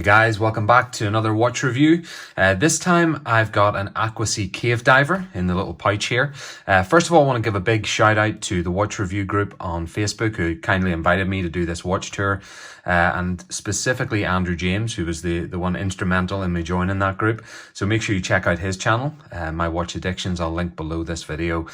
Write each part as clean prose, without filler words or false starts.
Hey guys, welcome back to another watch review. This time I've got an Aquacy Cave Diver in the little pouch here. First of all, I want to give a big shout out to the watch review group on Facebook who kindly invited me to do this watch tour, and specifically Andrew James, who was the one instrumental in me joining that group. So make sure you check out his channel, My Watch Addictions. I'll link below this video.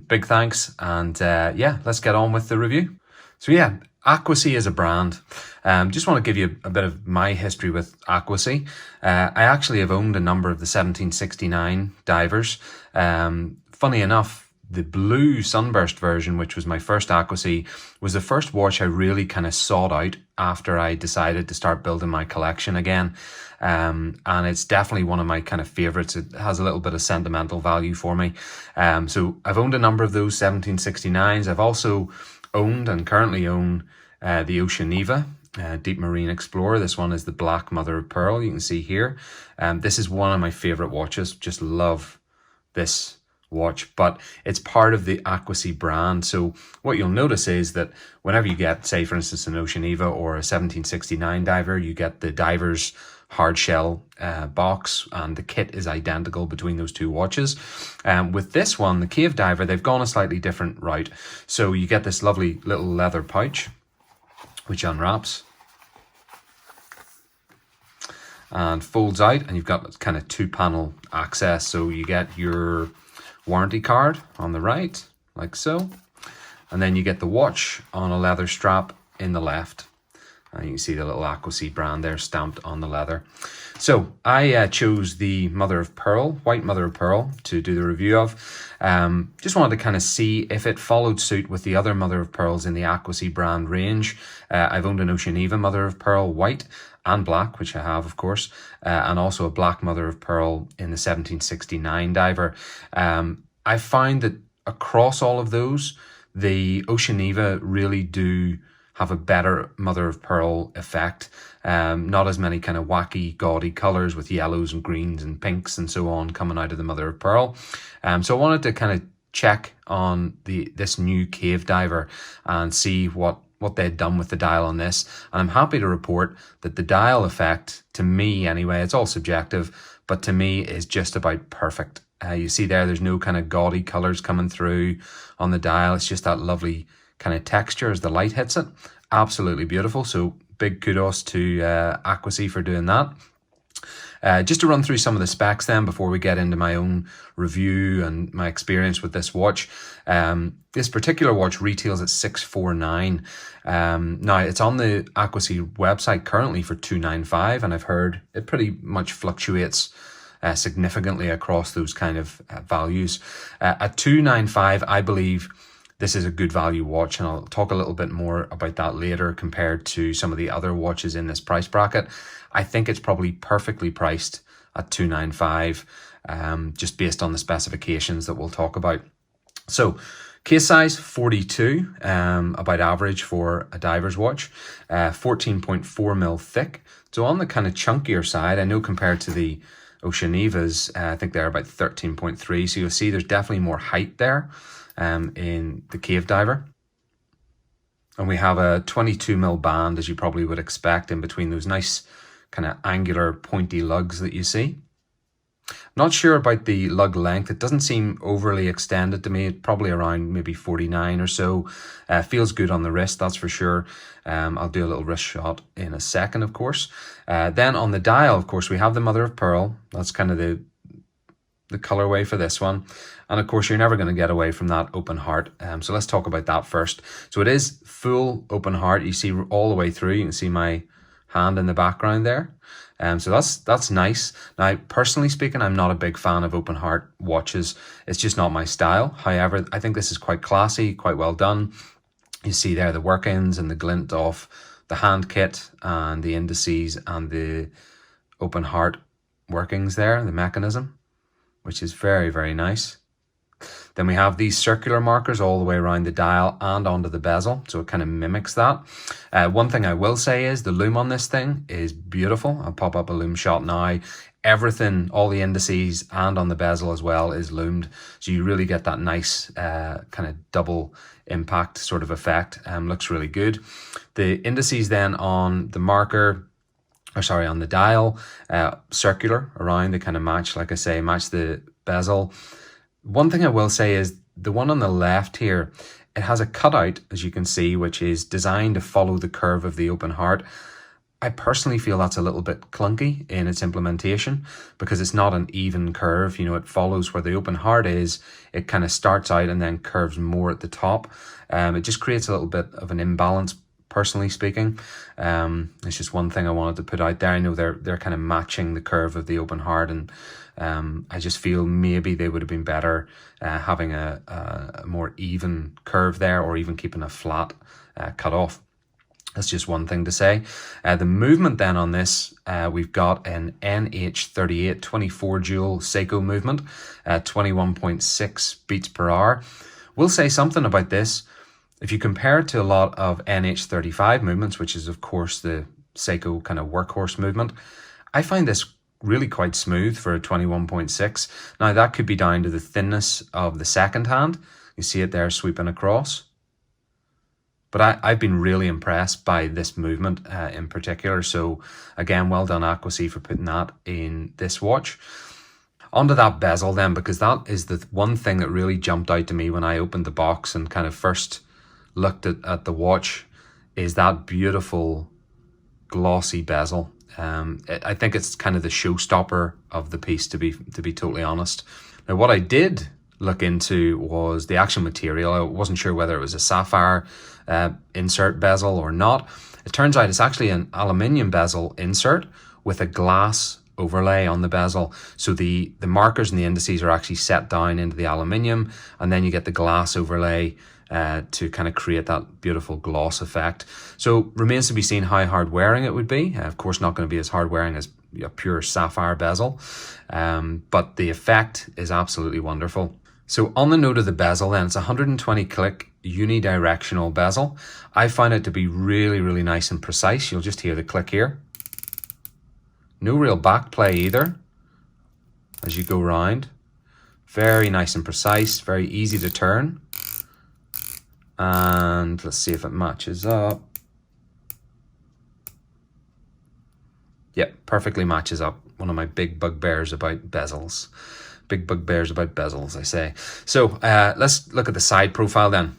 Big thanks, and yeah, let's get on with the review. So yeah, Aquacy is a brand. Just want to give you a bit of my history with Aquacy. I actually have owned a number of the 1769 divers. Funny enough, the blue sunburst version, which was my first Aquacy, was the first watch I really kind of sought out after I decided to start building my collection again. And it's definitely one of my kind of favorites. It has a little bit of sentimental value for me. So I've owned a number of those 1769s. I've also owned and currently own the Oceaneva Deep Marine Explorer. This one is the black mother of pearl, you can see here. This is one of my favorite watches. Just love this watch, but it's part of the Aquacy brand. So what you'll notice is that whenever you get, say for instance, an Oceaneva or a 1769 diver, you get the diver's hard shell box, and the kit is identical between those two watches. With this one, the Cave Diver, they've gone a slightly different route. So you get this lovely little leather pouch which unwraps and folds out, and you've got kind of two panel access. So you get your warranty card on the right like so, and then you get the watch on a leather strap in the left. And you can see the little Aquacy brand there stamped on the leather. So I chose the mother of pearl, white mother of pearl, to do the review of. Just wanted to kind of see if it followed suit with the other mother of pearls in the Aquacy brand range. I've owned an Oceaneva mother of pearl, white and black, which I have, of course, and also a black mother of pearl in the 1769 diver. I find that across all of those, the Oceaneva really do have a better mother of pearl effect. Not as many kind of wacky, gaudy colors with yellows and greens and pinks and so on coming out of the mother of pearl. So I wanted to kind of check on this new Cave Diver and see what they'd done with the dial on this. And I'm happy to report that the dial effect, to me anyway, it's all subjective, but to me is just about perfect. You see there's no kind of gaudy colors coming through on the dial. It's just that lovely kind of texture as the light hits it. Absolutely beautiful. So big kudos to Aquacy for doing that. Just to run through some of the specs then before we get into my own review and my experience with this watch. This particular watch retails at $649. Now it's on the Aquacy website currently for $295, and I've heard it pretty much fluctuates significantly across those kind of values. At $295, I believe this is a good value watch, and I'll talk a little bit more about that later compared to some of the other watches in this price bracket. I think it's probably perfectly priced at $295, just based on the specifications that we'll talk about. So case size 42, about average for a diver's watch, 14.4 mil thick. So on the kind of chunkier side, I know compared to the Oceanevas, I think they're about 13.3. So you'll see there's definitely more height there in the Cave Diver. And we have a 22 mil band, as you probably would expect, in between those nice kind of angular pointy lugs that you see. Not sure about the lug length. It doesn't seem overly extended to me. It's probably around maybe 49 or so. Feels good on the wrist, that's for sure. I'll do a little wrist shot in a second, of course. Then on the dial, of course, we have the mother of pearl. That's kind of the colorway for this one. And of course, you're never going to get away from that open heart. So let's talk about that first. So it is full open heart. You see all the way through. You can see my hand in the background there. So that's nice. Now, personally speaking, I'm not a big fan of open heart watches. It's just not my style. However, I think this is quite classy, quite well done. You see there the workings and the glint of the hand kit and the indices and the open heart workings there, the mechanism, which is very, very nice. Then we have these circular markers all the way around the dial and onto the bezel, so it kind of mimics that. One thing I will say is the lume on this thing is beautiful. I'll pop up a lume shot now. Everything, all the indices and on the bezel as well, is lumed, so you really get that nice kind of double impact sort of effect. Looks really good. The indices then on the marker or sorry, on the dial, circular around. They kind of match, like I say, match the bezel. One thing I will say is the one on the left here, it has a cutout, as you can see, which is designed to follow the curve of the open heart. I personally feel that's a little bit clunky in its implementation because it's not an even curve. You know, it follows where the open heart is. It kind of starts out and then curves more at the top. It just creates a little bit of an imbalance, personally speaking. It's just one thing I wanted to put out there. I know they're kind of matching the curve of the open heart, and I just feel maybe they would have been better having a more even curve there, or even keeping a flat cut off. That's just one thing to say. The movement then on this, we've got an NH38 24 joule Seiko movement, 21.6 beats per hour. We'll say something about this. If you compare it to a lot of NH35 movements, which is of course the Seiko kind of workhorse movement, I find this really quite smooth for a 21.6. Now that could be down to the thinness of the second hand. You see it there sweeping across. But I've been really impressed by this movement in particular. So again, well done Aquacy for putting that in this watch. Onto that bezel then, because that is the one thing that really jumped out to me when I opened the box and kind of first looked at the watch, is that beautiful glossy bezel. I think it's kind of the showstopper of the piece, to be totally honest. Now what I did look into was the actual material. I wasn't sure whether it was a sapphire insert bezel or not. It turns out it's actually an aluminium bezel insert with a glass overlay on the bezel. So the markers and the indices are actually set down into the aluminium, and then you get the glass overlay to kind of create that beautiful gloss effect. So remains to be seen how hard wearing it would be. Of course, not going to be as hard wearing as a pure sapphire bezel, but the effect is absolutely wonderful. So on the note of the bezel then, it's 120 click unidirectional bezel. I find it to be really, really nice and precise. You'll just hear the click here. No real back play either as you go round. Very nice and precise, very easy to turn. And let's see if it matches up. Yep, perfectly matches up. One of my big bugbears about bezels. Big bugbears about bezels, I say. So let's look at the side profile then.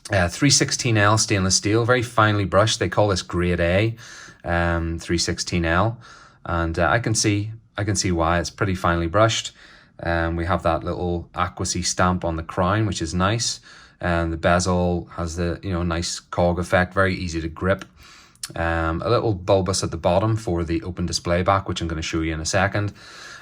316L stainless steel, very finely brushed. They call this grade A, 316L, and I can see why. It's pretty finely brushed. We have that little Aquacy stamp on the crown, which is nice. And the bezel has the nice cog effect, very easy to grip. A little bulbous at the bottom for the open display back, which I'm going to show you in a second.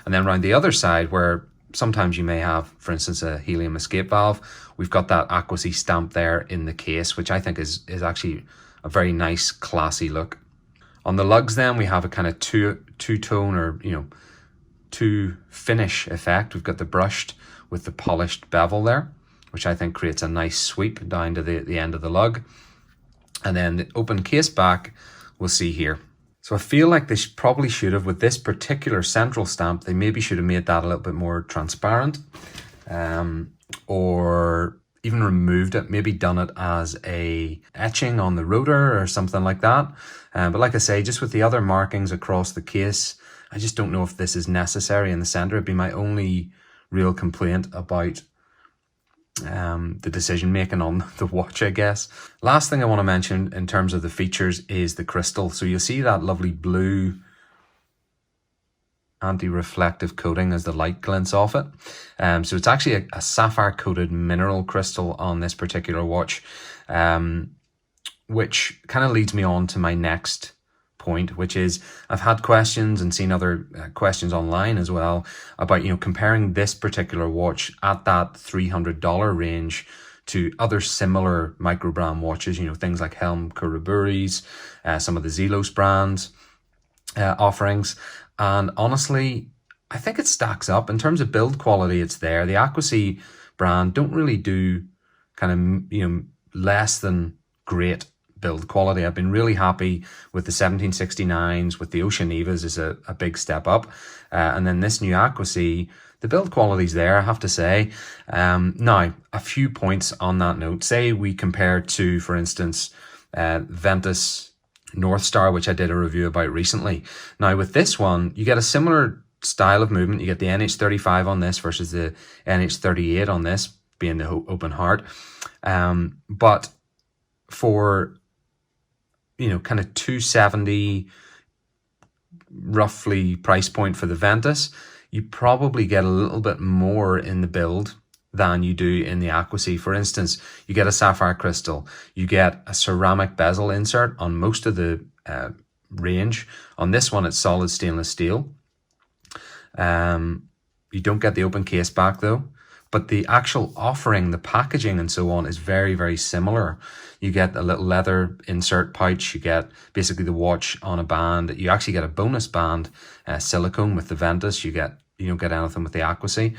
And then around the other side, where sometimes you may have, for instance, a helium escape valve, we've got that Aquacy stamp there in the case, which I think is actually a very nice, classy look. On the lugs then, we have a kind of two-tone or, two finish effect. We've got the brushed with the polished bevel there, which I think creates a nice sweep down to the end of the lug. And then the open case back, we'll see here. So I feel like they probably should have, with this particular central stamp, they maybe should have made that a little bit more transparent, or even removed it, maybe done it as a etching on the rotor or something like that. But like I say, just with the other markings across the case, I just don't know if this is necessary in the center. It'd be my only real complaint about the decision making on the watch, I guess. Last thing I want to mention in terms of the features is the crystal. So you'll see that lovely blue anti-reflective coating as the light glints off it. So it's actually a sapphire coated mineral crystal on this particular watch, which kind of leads me on to my next point, which is I've had questions and seen other questions online as well about comparing this particular watch at that $300 range to other similar micro brand watches, things like Helm Kuroburi's, some of the Zelos brands offerings. And honestly, I think it stacks up in terms of build quality. It's there. The Aquacy brand don't really do kind of less than great build quality. I've been really happy with the 1769s, with the Oceanevas is a big step up. And then this new Aquacy, the build quality's there, I have to say. Now, a few points on that note. Say we compare to, for instance, Ventus North Star, which I did a review about recently. Now with this one, you get a similar style of movement. You get the NH35 on this versus the NH38 on this, being the open heart. But for, you know, kind of 270 roughly price point for the Ventus, you probably get a little bit more in the build than you do in the Aquacy. For instance, you get a sapphire crystal, you get a ceramic bezel insert on most of the range. On this one, it's solid stainless steel. You don't get the open case back though, but the actual offering, the packaging and so on is very, very similar. You get a little leather insert pouch, you get basically the watch on a band, you actually get a bonus band, silicone with the Ventus, you don't get anything with the Aquacy.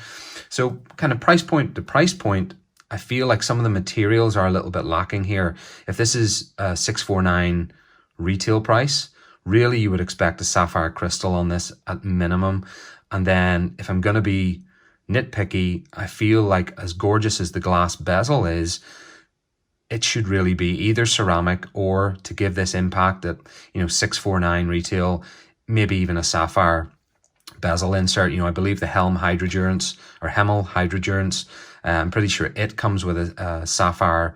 So kind of price point to price point, I feel like some of the materials are a little bit lacking here. If this is a $649 retail price, really you would expect a sapphire crystal on this at minimum. And then if I'm going to be nitpicky, I feel like as gorgeous as the glass bezel is, it should really be either ceramic or, to give this impact at, you know, $649 retail, maybe even a sapphire bezel insert. You know, I believe the Hemel Hydrodurance, I'm pretty sure it comes with a sapphire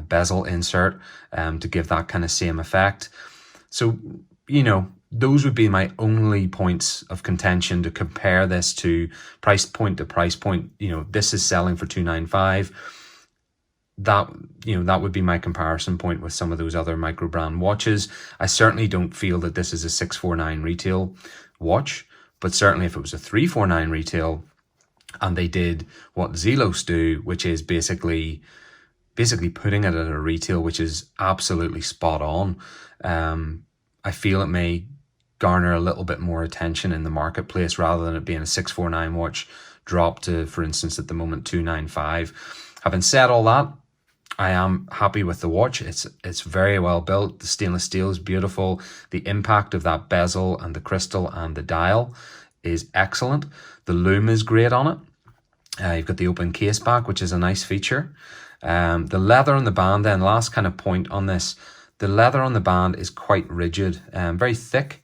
bezel insert to give that kind of same effect. So, you know, those would be my only points of contention to compare this to price point to price point. You know, this is selling for $295. That, you know, that would be my comparison point with some of those other micro brand watches. I certainly don't feel that this is a $649 retail watch, but certainly if it was a $349 retail and they did what Zelos do, which is basically putting it at a retail which is absolutely spot on, I feel it may garner a little bit more attention in the marketplace rather than it being a $649 watch drop to, for instance, at the moment, $295. Having said all that, I am happy with the watch. It's very well built. The stainless steel is beautiful. The impact of that bezel and the crystal and the dial is excellent. The lume is great on it. You've got the open case back, which is a nice feature. The leather on the band then, last kind of point on this, the leather on the band is quite rigid, very thick,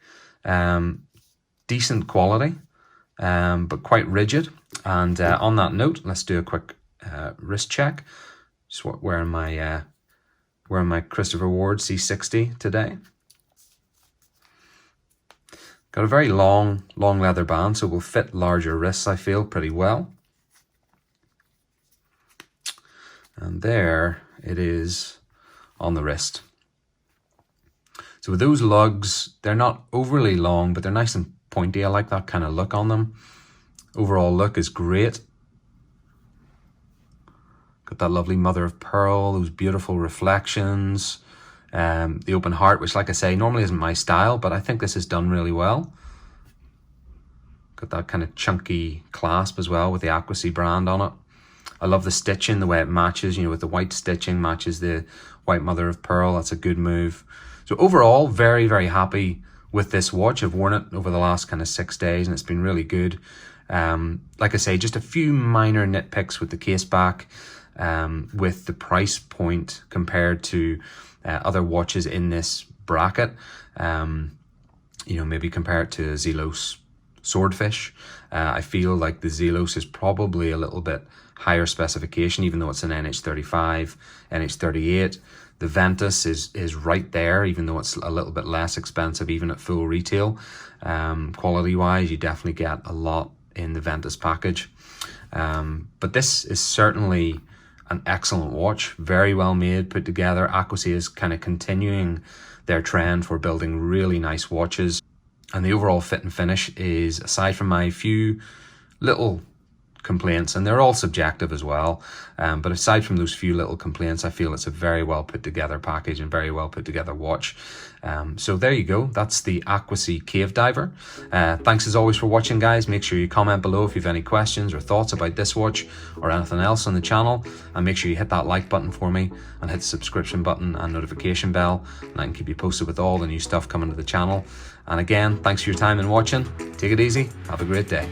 decent quality, but quite rigid. And on that note, let's do a quick wrist check. Just wearing my Christopher Ward C60 today. Got a very long leather band, so will fit larger wrists, I feel, pretty well. And there it is on the wrist. So with those lugs, they're not overly long, but they're nice and pointy. I like that kind of look on them. Overall look is great. Got that lovely mother of pearl, those beautiful reflections. The open heart, which, like I say, normally isn't my style, but I think this is done really well. Got that kind of chunky clasp as well with the Aquacy brand on it. I love the stitching, the way it matches, you know, with the white stitching matches the white mother of pearl. That's a good move. So overall, very, very happy with this watch. I've worn it over the last kind of 6 days and it's been really good. Like I say, just a few minor nitpicks with the case back, with the price point compared to other watches in this bracket. You know, maybe compare it to a Zelos Swordfish. I feel like the Zelos is probably a little bit higher specification, even though it's an NH35, NH38. The Ventus is right there, even though it's a little bit less expensive, even at full retail. Quality-wise, you definitely get a lot in the Ventus package. But this is certainly an excellent watch, very well made, put together. Aquacy is kind of continuing their trend for building really nice watches. And the overall fit and finish is, aside from my few little complaints, and they're all subjective as well, but aside from those few little complaints, I feel it's a very well put together package and very well put together watch. So there you go, that's the Aquacy Cave Diver. Thanks as always for watching, guys. Make sure you comment below if you have any questions or thoughts about this watch or anything else on the channel, and make sure you hit that like button for me and hit the subscription button and notification bell, and I can keep you posted with all the new stuff coming to the channel. And again, thanks for your time and watching. Take it easy, have a great day.